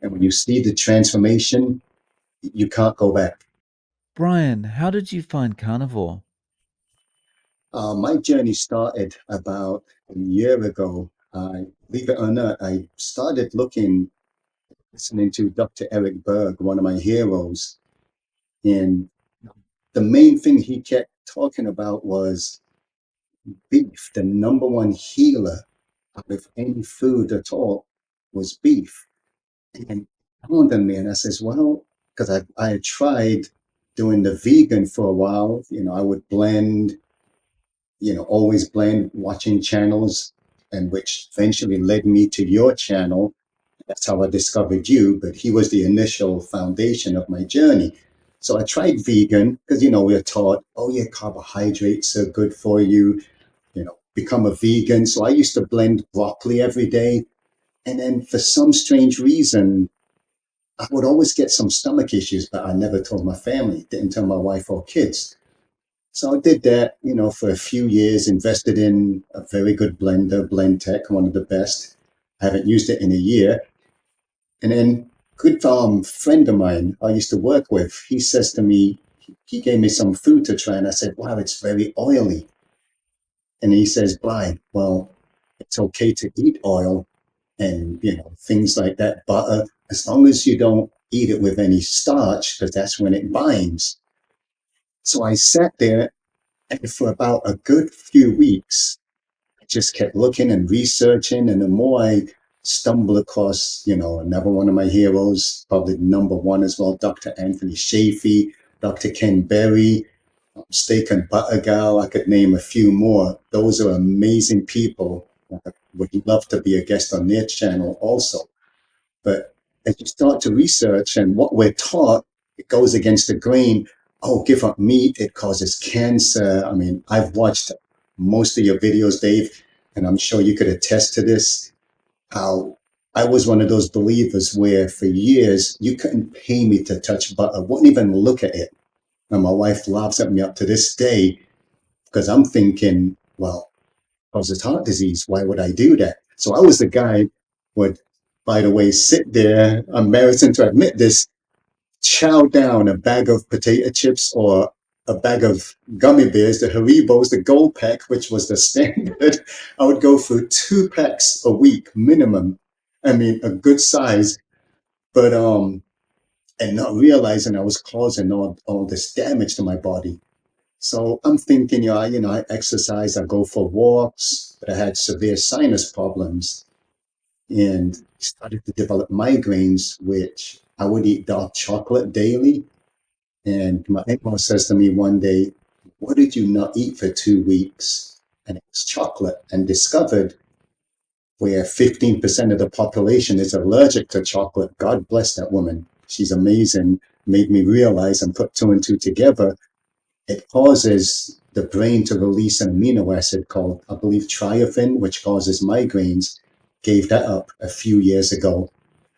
And when you see the transformation, you can't go back. Brian, how did you find carnivore? My journey started about a year ago. Believe it or not, I started listening to Dr. Eric Berg, one of my heroes. And the main thing he kept talking about was beef. The number one healer out of any food at all was beef. And it dawned on me, and I says, well, because I had tried doing the vegan for a while. I would blend, always blend watching channels, and which eventually led me to your channel. That's how I discovered you, but he was the initial foundation of my journey. So I tried vegan because, we're taught, oh yeah, carbohydrates are good for you, become a vegan. So I used to blend broccoli every day. And then for some strange reason, I would always get some stomach issues, but I never told my family, didn't tell my wife or kids. So I did that, for a few years, invested in a very good blender, Blend Tech, one of the best. I haven't used it in a year. And then good friend of mine I used to work with, he says to me, he gave me some food to try, and I said, wow, it's very oily. And he says, Brian, well, it's okay to eat oil and, things like that, butter, as long as you don't eat it with any starch, because that's when it binds. So I sat there, and for about a good few weeks, I just kept looking and researching. And the more I stumble across, another one of my heroes, probably number one as well, Dr. Anthony Shafee, Dr. Ken Berry, Steak and Butter Gal, I could name a few more. Those are amazing people. I would love to be a guest on their channel also. But as you start to research and what we're taught, it goes against the grain. Oh, give up meat, it causes cancer. I mean, I've watched most of your videos, Dave, and I'm sure you could attest to this. How I was one of those believers where for years you couldn't pay me to touch butter, wouldn't even look at it. And my wife laughs at me up to this day because I'm thinking, well, causes heart disease. Why would I do that? So I was the guy would, by the way, sit there, I'm embarrassing to admit this, chow down a bag of potato chips or a bag of gummy bears, the Haribos, the gold pack, which was the standard. I would go through 2 packs a week minimum. I mean, a good size, but and not realizing I was causing all this damage to my body. So I'm thinking, I exercise, I go for walks, but I had severe sinus problems and started to develop migraines, which I would eat dark chocolate daily. And my in says to me one day, what did you not eat for 2 weeks? And it was chocolate, and discovered where 15% of the population is allergic to chocolate. God bless that woman. She's amazing. Made me realize and put two and two together. It causes the brain to release an amino acid called, I believe, tryptophan, which causes migraines. Gave that up a few years ago.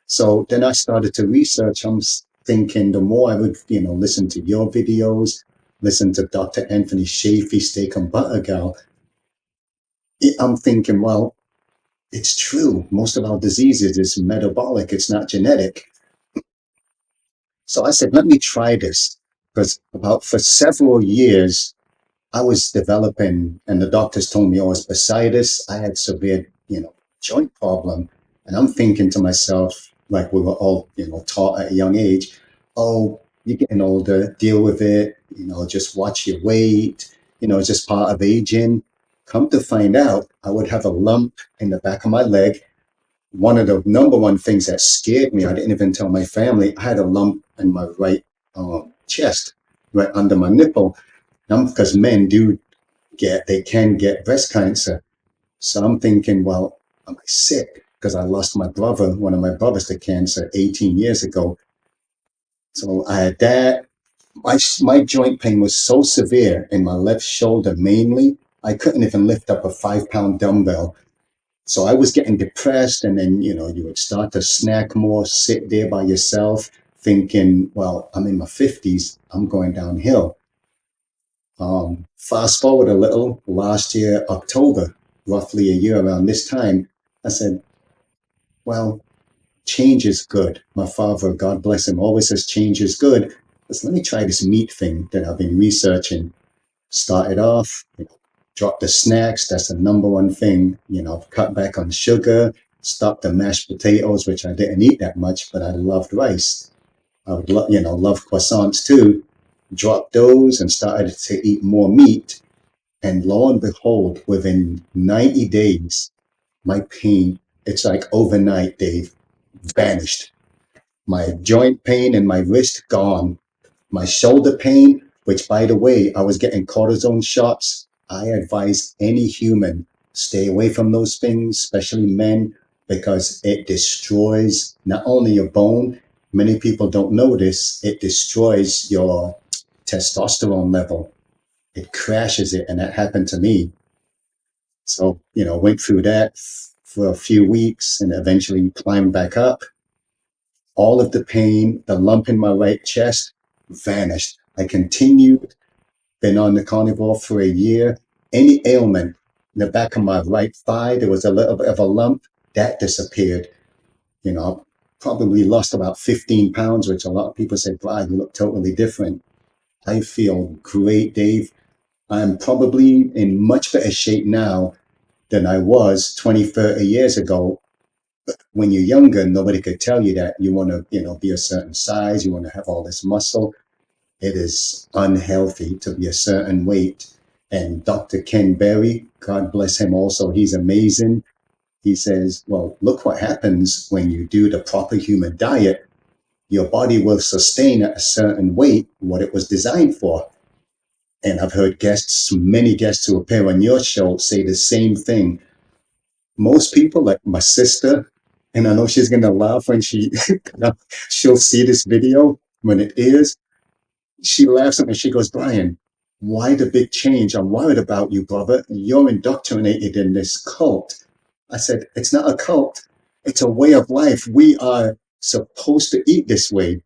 So then I started to research. I'm thinking the more I would, listen to your videos, listen to Dr. Anthony Shafee, Steak and Butter Gal, I'm thinking, well, it's true. Most of our diseases is metabolic. It's not genetic. So I said, let me try this because about for several years, I was developing, and the doctors told me I was bursitis. I had severe, joint problem. And I'm thinking to myself, like we were all, taught at a young age, oh, you're getting older, deal with it, just watch your weight, it's just part of aging. Come to find out, I would have a lump in the back of my leg. One of the number one things that scared me, I didn't even tell my family, I had a lump in my right chest, right under my nipple. Because men they can get breast cancer. So I'm thinking, well, am I sick? Because I lost my brother, one of my brothers to cancer 18 years ago. So I had that. My joint pain was so severe in my left shoulder mainly, I couldn't even lift up a 5 pound dumbbell. So I was getting depressed, and then, you would start to snack more, sit there by yourself, thinking, well, I'm in my 50s, I'm going downhill. Fast forward a little, last year, October, roughly a year around this time, I said, well, change is good. My father, God bless him, always says change is good. Let's let me try this meat thing that I've been researching. Started off, drop the snacks. That's the number one thing. Cut back on sugar. Stop the mashed potatoes, which I didn't eat that much, but I loved rice. I would love croissants too. Dropped those and started to eat more meat. And lo and behold, within 90 days, my pain, it's like overnight, Dave, vanished. My joint pain in my wrist gone. My shoulder pain, which by the way, I was getting cortisone shots. I advise any human stay away from those things, especially men, because it destroys not only your bone, many people don't know this, it destroys your testosterone level. It crashes it, and that happened to me. So, went through that for a few weeks and eventually climbed back up. All of the pain, the lump in my right chest vanished. I continued, been on the carnivore for a year. Any ailment in the back of my right thigh, there was a little bit of a lump, that disappeared. Probably lost about 15 pounds, which a lot of people say, Brian, you look totally different. I feel great, Dave. I'm probably in much better shape now than I was 20, 30 years ago. When you're younger, nobody could tell you that you want to, be a certain size, you want to have all this muscle. It is unhealthy to be a certain weight. And Dr. Ken Berry, God bless him also, he's amazing. He says, well, look what happens when you do the proper human diet. Your body will sustain at a certain weight what it was designed for. And I've heard many guests who appear on your show say the same thing. Most people, like my sister, and I know she's gonna laugh when she'll see this video when it is. She laughs at me. She goes, Brian, why the big change? I'm worried about you, brother. You're indoctrinated in this cult. I said, it's not a cult. It's a way of life. We are supposed to eat this way.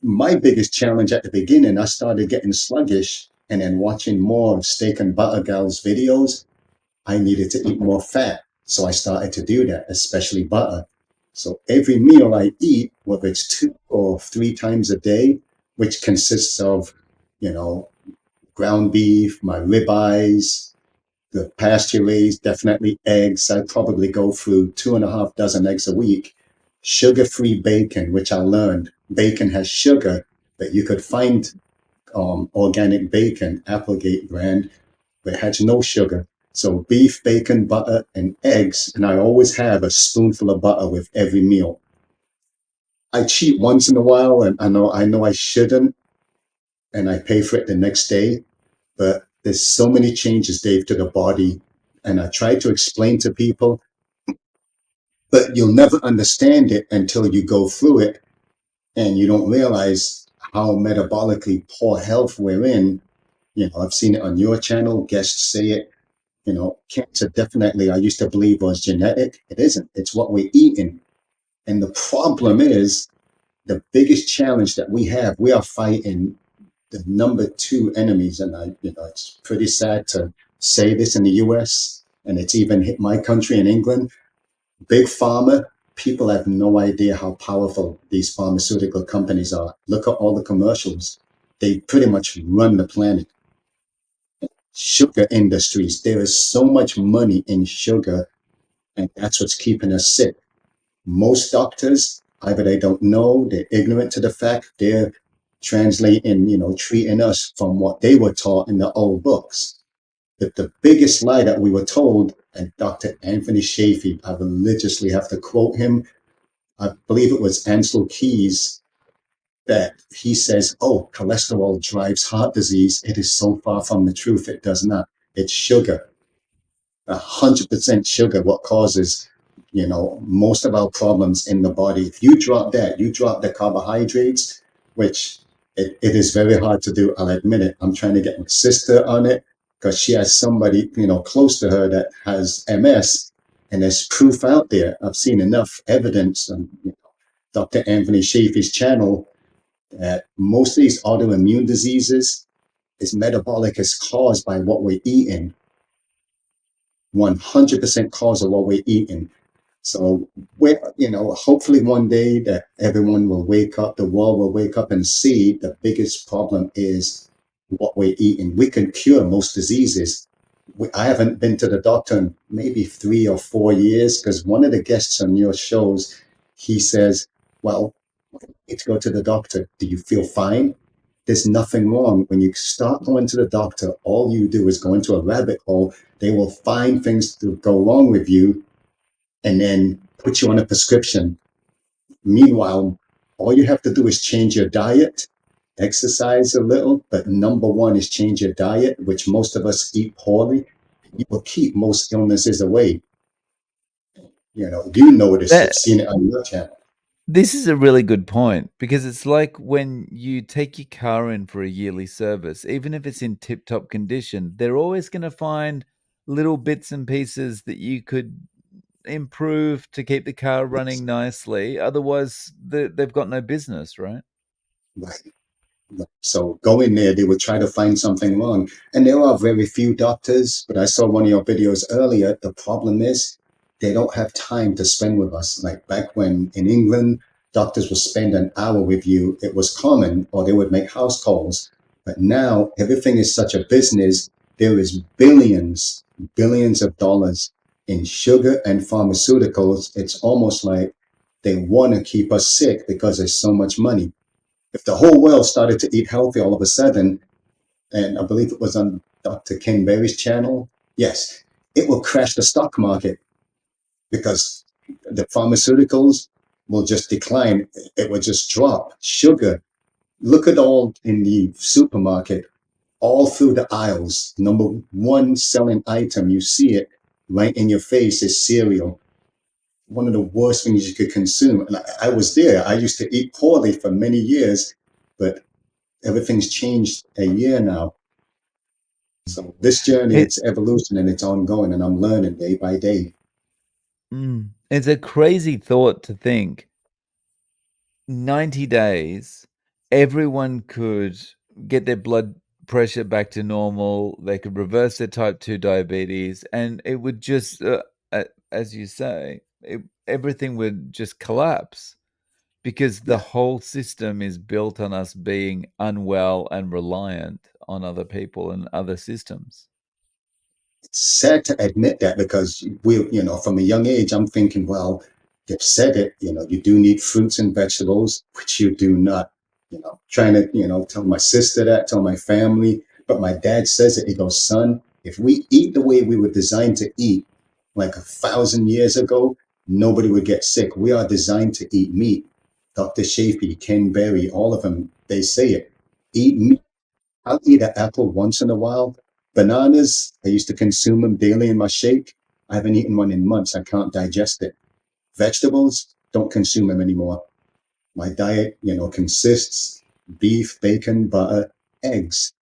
My biggest challenge at the beginning, I started getting sluggish and then watching more of Steak and Butter Gal's videos. I needed to eat more fat. So I started to do that, especially butter. So every meal I eat, whether it's 2 or 3 times a day, which consists of, you know, ground beef, my ribeyes, the pasture raised, definitely eggs. I probably go through 2.5 dozen eggs a week. Sugar-free bacon, which I learned bacon has sugar, but you could find organic bacon, Applegate brand, but it has no sugar. So beef, bacon, butter, and eggs, and I always have a spoonful of butter with every meal. I cheat once in a while, and I know I shouldn't, and I pay for it the next day. But there's so many changes, Dave, to the body, and I try to explain to people, but you'll never understand it until you go through it, and you don't realize how metabolically poor health we're in. I've seen it on your channel. Guests say it. Cancer definitely, I used to believe was genetic. It isn't. It's what we're eating. And the problem is the biggest challenge that we are fighting the number two enemies. And it's pretty sad to say this in the US, and it's even hit my country in England. Big pharma, people have no idea how powerful these pharmaceutical companies are. Look at all the commercials. They pretty much run the planet. Sugar industries, there is so much money in sugar, and that's what's keeping us sick. Most doctors, either they don't know, they're ignorant to the fact, they're translating, treating us from what they were taught in the old books. But the biggest lie that we were told, and Dr. Anthony Shafee, I religiously have to quote him, I believe it was Ansel Keys, that he says, oh, cholesterol drives heart disease. It is so far from the truth. It does not. It's sugar. 100% sugar, what causes, most of our problems in the body. If you drop that, you drop the carbohydrates, which it is very hard to do. I'll admit it. I'm trying to get my sister on it because she has somebody, close to her that has MS, and there's proof out there. I've seen enough evidence on Dr. Anthony Shafee's channel that most of these autoimmune diseases is metabolic is caused by what we're eating. 100% cause of what we're eating. So hopefully one day that everyone will wake up, the world will wake up and see the biggest problem is what we're eating. We can cure most diseases. I haven't been to the doctor in maybe 3 or 4 years because one of the guests on your shows, he says, well, need to go to the doctor. Do you feel fine? There's nothing wrong. When you start going to the doctor, all you do is go into a rabbit hole. They will find things to go wrong with you and then put you on a prescription. Meanwhile, all you have to do is change your diet, exercise a little, but number one is change your diet, which most of us eat poorly. You will keep most illnesses away. You notice That it, seen it on your channel. this is a really good point because it's like when you take your car in for a yearly service, even if it's in tip-top condition, they're always going to find little bits and pieces that you could improve to keep the car Yes, running nicely. Otherwise, they've got no business, right? right. So go in there, they would try to find something wrong. And there are very few doctors, but I saw one of your videos earlier. The problem is they don't have time to spend with us. Like back when in England, doctors would spend an hour with you. It was common, or they would make house calls. But now everything is such a business. There is billions, billions of dollars in sugar and pharmaceuticals. It's almost like they want to keep us sick because there's so much money. If the whole world started to eat healthy all of a sudden, and I believe it was on Dr. Ken Berry's channel, yes, it will crash the stock market because the pharmaceuticals will just decline. It will just drop. Sugar, look at all in the supermarket, all through the aisles. Number one selling item, you see it right in your face is cereal. One of the worst things you could consume. And I was there. I used to eat poorly for many years, but everything's changed a year now. So this journey, It it's evolution and it's ongoing, and I'm learning day by day. it's a crazy thought to think 90 days, everyone could get their blood pressure back to normal. They could reverse their type 2 diabetes, and it would just, as you say, everything would just collapse because the Yeah, whole system is built on us being unwell and reliant on other people and other systems. it's sad to admit that because from a young age, I'm thinking, well, they've said it, you do need fruits and vegetables, which you do not, trying to, tell my sister that, tell my family. But my dad says it. He goes, son, if we eat the way we were designed to eat like 1,000 years ago, nobody would get sick. We are designed to eat meat. Dr. Shafee, Ken Berry, all of them, they say it. Eat meat. I'll eat an apple once in a while. Bananas, I used to consume them daily in my shake. I haven't eaten one in months. I can't digest it. Vegetables, don't consume them anymore. My diet, consists beef, bacon, butter, eggs.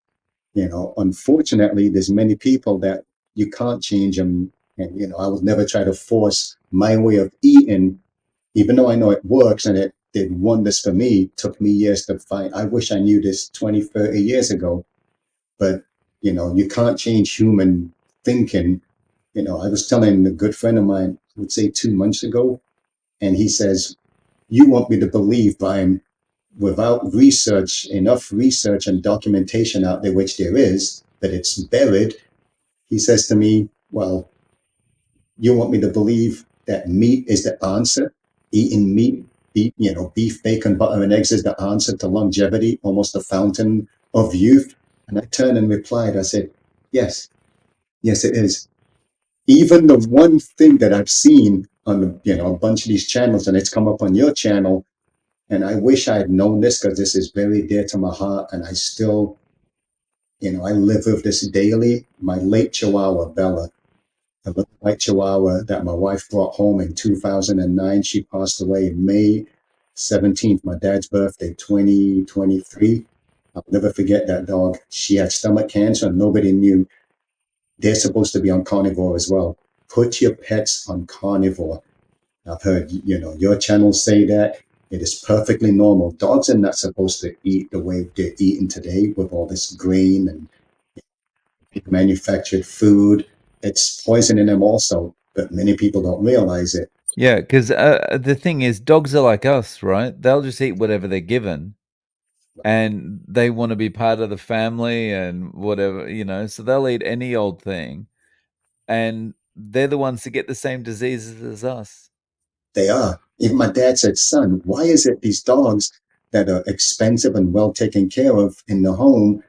Unfortunately, there's many people that you can't change them. And, I would never try to force my way of eating, even though I know it works and it did wonders for me. It took me years to find. I wish I knew this 20, 30 years ago. But you can't change human thinking. I was telling a good friend of mine, I would say 2 months ago, and he says, you want me to believe, Brian, without research, enough research and documentation out there, which there is, but it's buried. He says to me, well, you want me to believe that meat is the answer? Eating meat, beef, bacon, butter, and eggs is the answer to longevity, almost the fountain of youth? And I turned and replied, I said, yes, yes, it is. Even the one thing that I've seen on a bunch of these channels, and it's come up on your channel, and I wish I had known this because this is very dear to my heart, and I still, I live with this daily. My late Chihuahua, Bella, a little white Chihuahua that my wife brought home in 2009. She passed away May 17th, my dad's birthday, 2023. I'll never forget that dog. She had stomach cancer and nobody knew. They're supposed to be on carnivore as well. Put your pets on carnivore. I've heard, your channel say that. It is perfectly normal. Dogs are not supposed to eat the way they're eating today with all this grain and manufactured food. It's poisoning them also, but many people don't realize it. Yeah, because the thing is, dogs are like us, right? They'll just eat whatever they're given, and they wanna be part of the family and whatever, so they'll eat any old thing, and they're the ones that get the same diseases as us. They are. Even my dad said, son, why is it these dogs that are expensive and well taken care of in the home,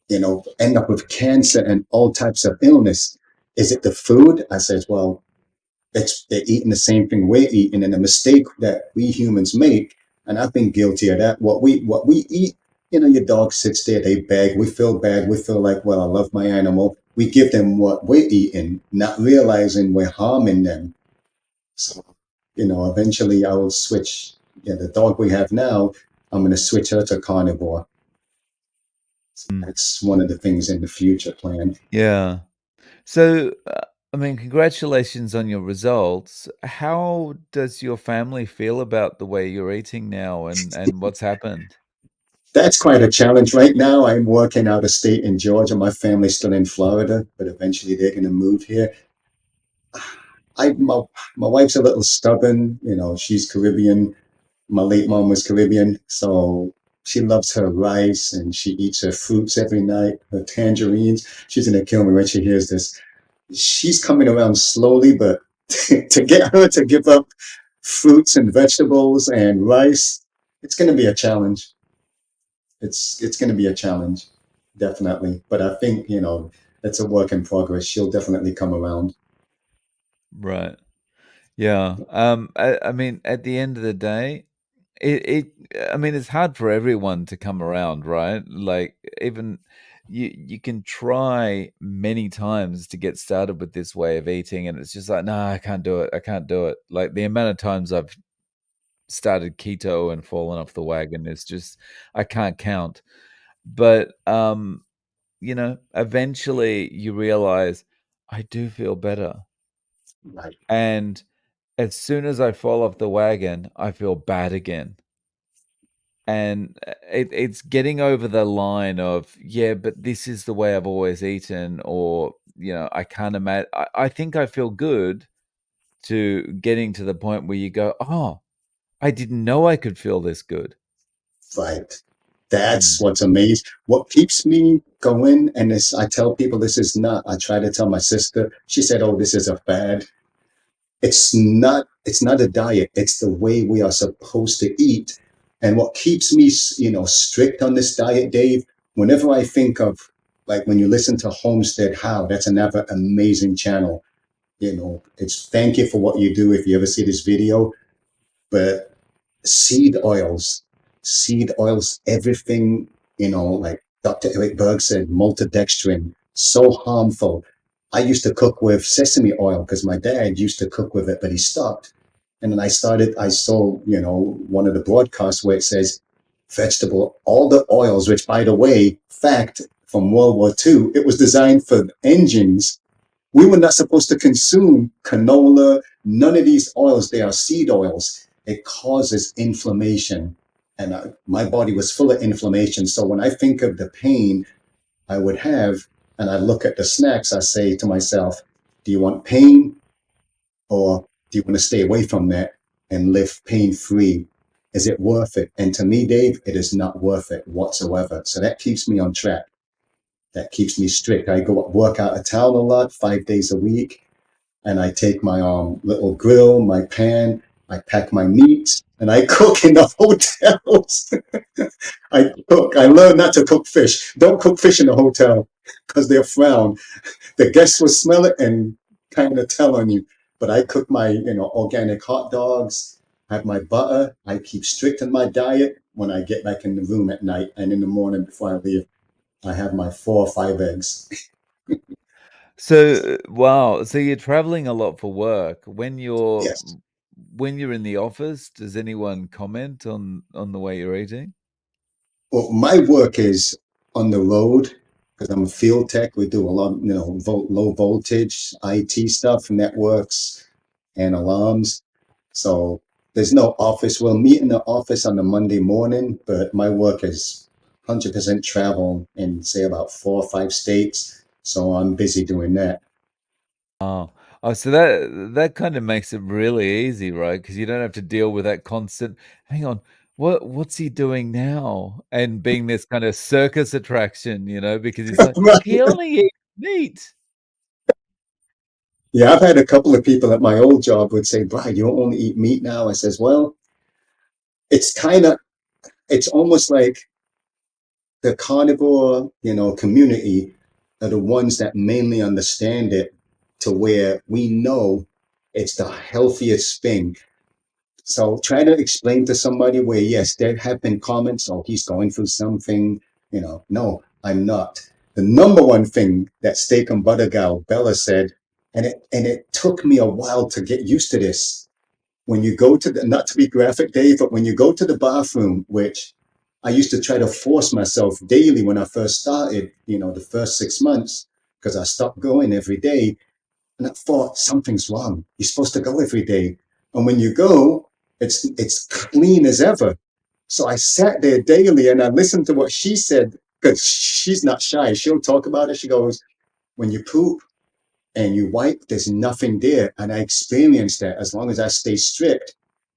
end up with cancer and all types of illness? Is it the food? I says, well, they're eating the same thing we're eating, and the mistake that we humans make, and I've been guilty of that. What we eat, your dog sits there, they beg, we feel bad, we feel like, well, I love my animal. We give them what we're eating, not realizing we're harming them. So, eventually I'll switch. Yeah, the dog we have now, I'm going to switch her to carnivore. Mm. That's one of the things in the future plan. Yeah. So, I mean, congratulations on your results. How does your family feel about the way you're eating now and what's happened? That's quite a challenge. Right now, I'm working out of state in Georgia. My family's still in Florida, but eventually they're going to move here. I my wife's a little stubborn. She's Caribbean. My late mom was Caribbean, so she loves her rice and she eats her fruits every night, her tangerines. She's gonna kill me when she hears this. She's coming around slowly, but to get her to give up fruits and vegetables and rice, it's gonna be a challenge. It's gonna be a challenge, definitely. But I think, it's a work in progress. She'll definitely come around. Right. Yeah. I mean, at the end of the day, I mean, it's hard for everyone to come around, right? Like, even you can try many times to get started with this way of eating, and it's just like, no, I can't do it. I can't do it. Like the amount of times I've started keto and fallen off the wagon is just I can't count. But eventually you realize I do feel better. Right, And as soon as I fall off the wagon, I feel bad again. And it's getting over the line of, yeah, but this is the way I've always eaten, or, I can't imagine. I think I feel good to getting to the point where you go, oh, I didn't know I could feel this good. right. That's Mm. what's amazing. What keeps me going, and this, I tell people this is not, I try to tell my sister, she said, oh, this is a fad. It's not a diet. It's the way we are supposed to eat. And what keeps me, strict on this diet, Dave, whenever I think of, like when you listen to Homestead How, that's another amazing channel. It's thank you for what you do if you ever see this video. But seed oils, everything, like Dr. Eric Berg said, maltodextrin, so harmful. I used to cook with sesame oil because my dad used to cook with it, but he stopped. And then I saw, one of the broadcasts where it says vegetable, all the oils, which by the way, fact from World War II, it was designed for engines. We were not supposed to consume canola, none of these oils. They are seed oils. It causes inflammation. And my body was full of inflammation. So when I think of the pain I would have, and I look at the snacks, I say to myself, do you want pain or do you want to stay away from that and live pain free? Is it worth it? And to me, Dave, it is not worth it whatsoever. So that keeps me on track. That keeps me strict. I go work out of town a lot, 5 days a week, and I take my little grill, my pan, I pack my meat, and I cook in the hotels. I cook. I learned not to cook fish. Don't cook fish in a hotel because they're frowned. The guests will smell it and kind of tell on you. But I cook my, organic hot dogs. I have my butter. I keep strict on my diet. When I get back in the room at night and in the morning before I leave, I have my 4 or 5 eggs. So, wow. So you're traveling a lot for work. Yes. When you're in the office, does anyone comment on the way you're eating? Well, my work is on the road because I'm a field tech. We do a lot, low voltage IT stuff, networks and alarms. So there's no office. We'll meet in the office on the Monday morning, but my work is 100% travel in, say, about 4 or 5 states. So I'm busy doing that. Oh. Oh, so that kinda makes it really easy, right? Because you don't have to deal with that constant, "Hang on, what's he doing now?" And being this kinda circus attraction, because he's like, "He Right. only eats meat." Yeah, I've had a couple of people at my old job would say, Brian, you only eat meat now. I says, well, it's kind of, it's almost like the carnivore, community are the ones that mainly understand it to where we know it's the healthiest thing. So try to explain to somebody where, yes, there have been comments, oh, he's going through something, no, I'm not. The number one thing that steak and butter gal Bella said, and it took me a while to get used to this. When you go to the, not to be graphic, Dave, but when you go to the bathroom, which I used to try to force myself daily when I first started, the first 6 months, because I stopped going every day. And I thought something's wrong. You're supposed to go every day. And when you go, it's clean as ever. So I sat there daily and I listened to what she said because she's not shy. She'll talk about it. She goes, when you poop, and you wipe, there's nothing there. And I experienced that as long as I stay strict.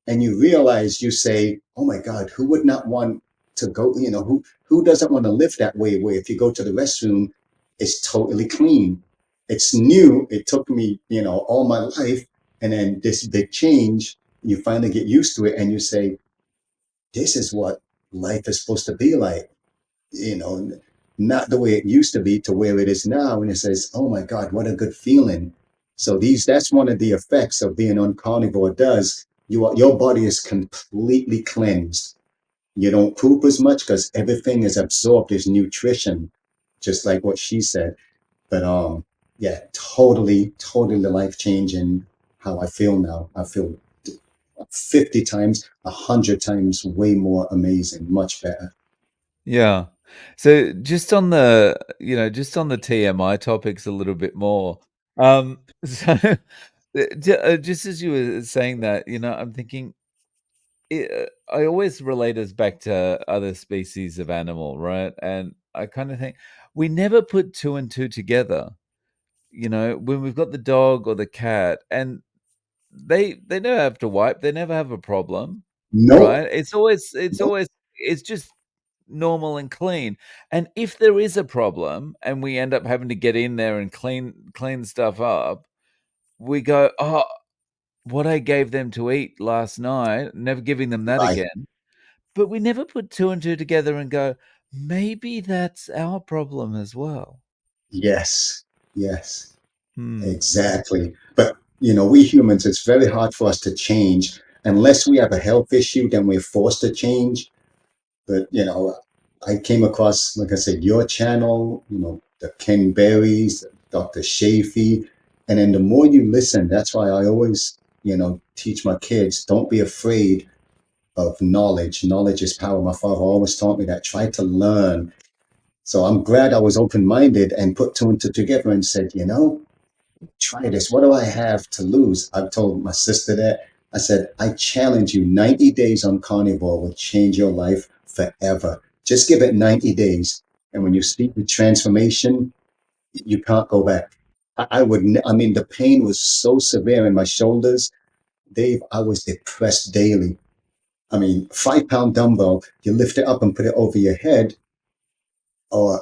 And you realize, you say, oh my God, who would not want to go, who doesn't want to live that way where if you go to the restroom, it's totally clean. It's new. It took me, all my life. And then this big change, you finally get used to it and you say, this is what life is supposed to be like, you know, not the way it used to be to where it is now. And it says, oh my God, what a good feeling. So that's one of the effects of being on carnivore does. Your body is completely cleansed. You don't poop as much because everything is absorbed as nutrition, just like what she said. But yeah, totally, totally life changing how I feel now. I feel 50 times, 100 times way more amazing, much better. Yeah. So just on the TMI topics a little bit more. So, just as you were saying that, I'm thinking, I always relate us back to other species of animal, right? And I kind of think we never put two and two together. When we've got the dog or the cat, and they never have to wipe, they never have a problem, Nope. right? It's Nope. always it's just normal and clean. And if there is a problem and we end up having to get in there and clean stuff up, we go, "Oh, what I gave them to eat last night, never giving them that Right. again." But we never put two and two together and go, "Maybe that's our problem as well." Yes. Yes. Hmm. Exactly. But, we humans, it's very hard for us to change unless we have a health issue, then we're forced to change. But, I came across, like I said, your channel, the Ken Berries, Dr. Shafee. And then the more you listen, that's why I always, teach my kids, don't be afraid of knowledge. Knowledge is power. My father always taught me that. Try to learn. So I'm glad I was open minded and put two and two together and said, try this. What do I have to lose? I've told my sister that. I said, I challenge you 90 days on carnivore will change your life forever. Just give it 90 days. And when you see the transformation, you can't go back. I would, I mean, the pain was so severe in my shoulders. Dave, I was depressed daily. I mean, 5 pound dumbbell, you lift it up and put it over your head, or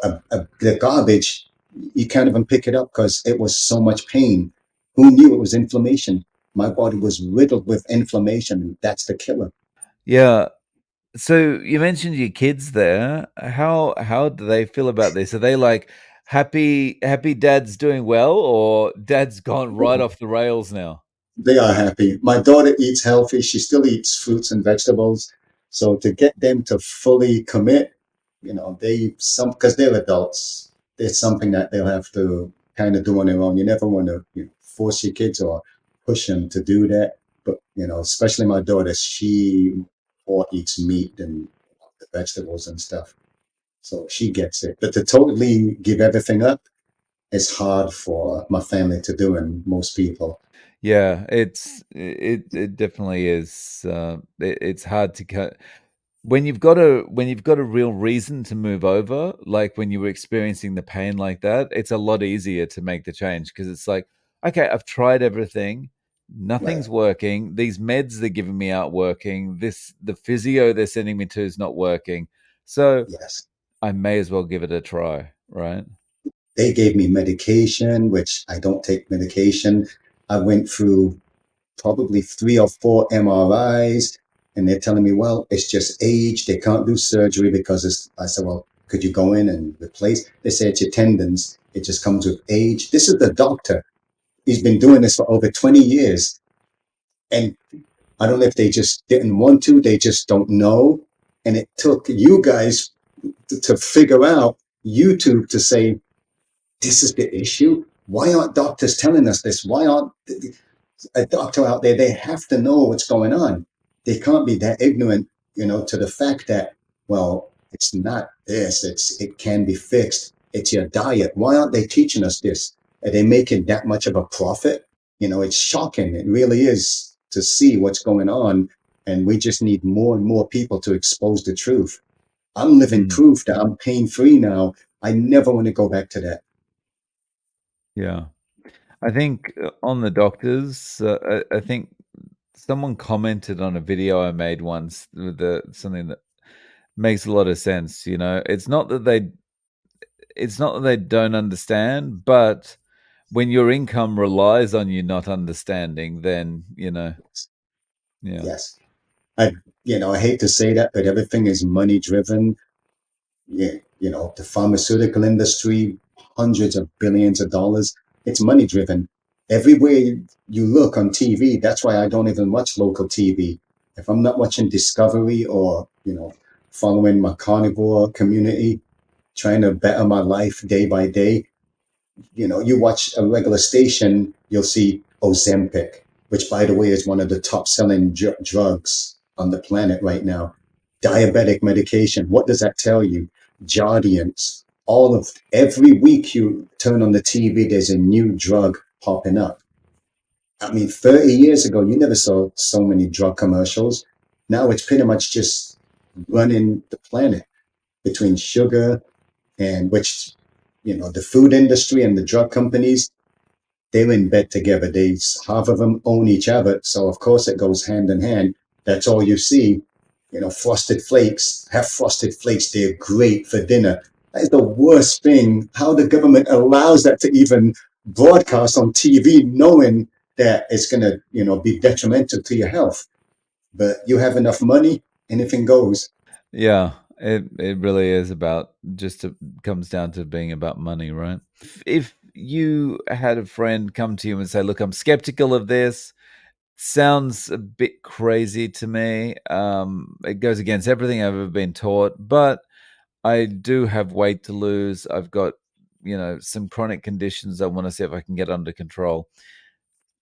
the garbage, you can't even pick it up because it was so much pain. Who knew it was inflammation? My body was riddled with inflammation, and that's the killer. Yeah. So you mentioned your kids there. How do they feel about this? Are they like happy dad's doing well, or dad's gone right off the rails now? They are happy. My daughter eats healthy. She still eats fruits and vegetables. So to get them to fully commit, because they're adults, there's something that they'll have to kind of do on their own. You never want to force your kids or push them to do that. But especially my daughter, she more eats meat than the vegetables and stuff. So she gets it. But to totally give everything up is hard for my family to do and most people. Yeah, it definitely is. It's hard to cut when you've got a real reason to move over, like when you were experiencing the pain like that. It's a lot easier to make the change because it's like, okay, I've tried everything. Right. Nothing's working. These meds they're giving me aren't working. The physio they're sending me to is not working. So Yes. I may as well give it a try, right? They gave me medication, which I don't take medication. I went through probably 3 or 4 MRIs, and they're telling me, well, it's just age. They can't do surgery because it's. I said, well, could you go in and replace? They say it's your tendons. It just comes with age. This is the doctor. He's been doing this for over 20 years. And I don't know if they just didn't want to, they just don't know. And it took you guys to figure out YouTube to say, this is the issue. Why aren't doctors telling us this? Why aren't a doctor out there? They have to know what's going on. They can't be that ignorant, to the fact that, well, it's not this. It can be fixed. It's your diet. Why aren't they teaching us this? Are they making that much of a profit? It's shocking. It really is to see what's going on. And we just need more and more people to expose the truth. I'm living Mm, proof that I'm pain free now. I never want to go back to that. yeah. I think on the doctors, I think someone commented on a video I made once with something that makes a lot of sense. It's not that they don't understand, but when your income relies on you not understanding, then yeah. Yes. I, I hate to say that, but everything is money driven. Yeah, the pharmaceutical industry, hundreds of billions of dollars. It's money driven. Everywhere you look on TV, that's why I don't even watch local TV. If I'm not watching Discovery or, following my carnivore community, trying to better my life day by day, you watch a regular station, you'll see Ozempic, which, by the way, is one of the top selling drugs on the planet right now. Diabetic medication. What does that tell you? Jardiance. All of every week you turn on the TV, there's a new drug popping up. I mean, 30 years ago, you never saw so many drug commercials. Now it's pretty much just running the planet between sugar and which, the food industry and the drug companies, they're in bed together. Half of them own each other, so of course it goes hand in hand. That's all you see. Frosted flakes. Have frosted flakes. They're great for dinner. That is the worst thing. How the government allows that to even broadcast on TV, knowing that it's gonna, be detrimental to your health. But you have enough money, anything goes. Yeah, it really is about comes down to being about money, right? If you had a friend come to you and say, "Look, I'm skeptical of this. Sounds a bit crazy to me. It goes against everything I've ever been taught, but I do have weight to lose. I've got, some chronic conditions I want to see if I can get under control.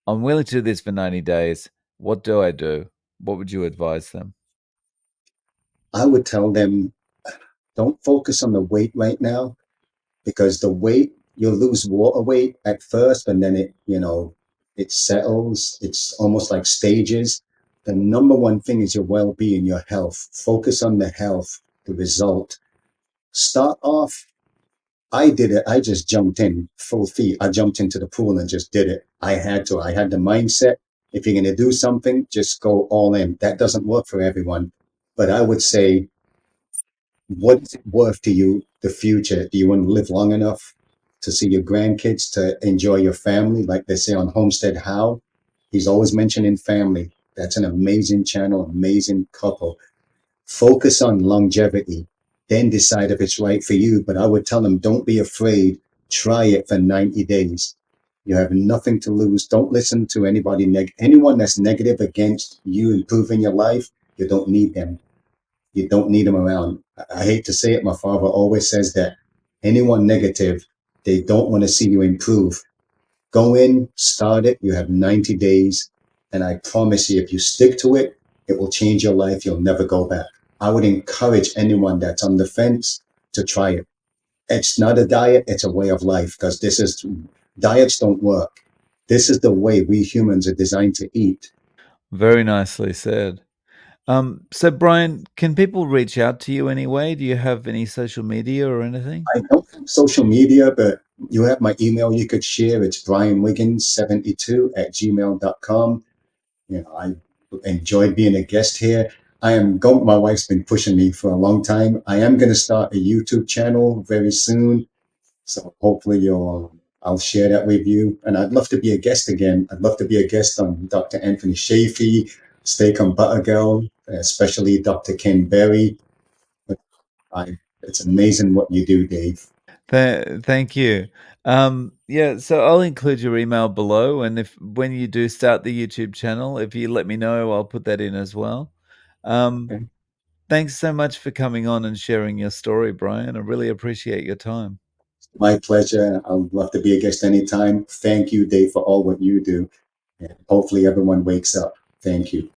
I'm willing to do this for 90 days. What do I do?" What would you advise them? I would tell them, don't focus on the weight right now, because the weight, you'll lose water weight at first, and then it settles. It's almost like stages. The number one thing is your well-being, your health. Focus on the health, the result. Start off. I did it. I just jumped in full feet. I jumped into the pool and just did it. I had to. I had the mindset. If you're going to do something, just go all in. That doesn't work for everyone. But I would say, what is it worth to you, the future? Do you want to live long enough to see your grandkids, to enjoy your family? Like they say on Homestead How, he's always mentioning family. That's an amazing channel, amazing couple. Focus on longevity, then decide if it's right for you. But I would tell them, don't be afraid. Try it for 90 days. You have nothing to lose. Don't listen to anyone that's negative against you improving your life. You don't need them. You don't need them around. I hate to say it. My father always says that anyone negative, they don't want to see you improve. Go in, start it. You have 90 days. And I promise you, if you stick to it, it will change your life. You'll never go back. I would encourage anyone that's on the fence to try it. It's not a diet, it's a way of life, because diets don't work. This is the way we humans are designed to eat. Very nicely said. So Brian, can people reach out to you anyway? Do you have any social media or anything? I don't have social media, but you have my email you could share. It's brianwiggins72@gmail.com. I enjoyed being a guest here. My wife's been pushing me for a long time. I am going to start a YouTube channel very soon. So hopefully I'll share that with you. And I'd love to be a guest again. I'd love to be a guest on Dr. Anthony Shafee, Steak and Butter Girl, especially Dr. Ken Berry. It's amazing what you do, Dave. Thank you. Yeah, so I'll include your email below, and if when you do start the YouTube channel, if you let me know, I'll put that in as well. Um, Okay. Thanks so much for coming on and sharing your story, Brian. I really appreciate your time. My pleasure. I'd love to be a guest anytime. Thank you, Dave, for all what you do. And hopefully everyone wakes up. Thank you.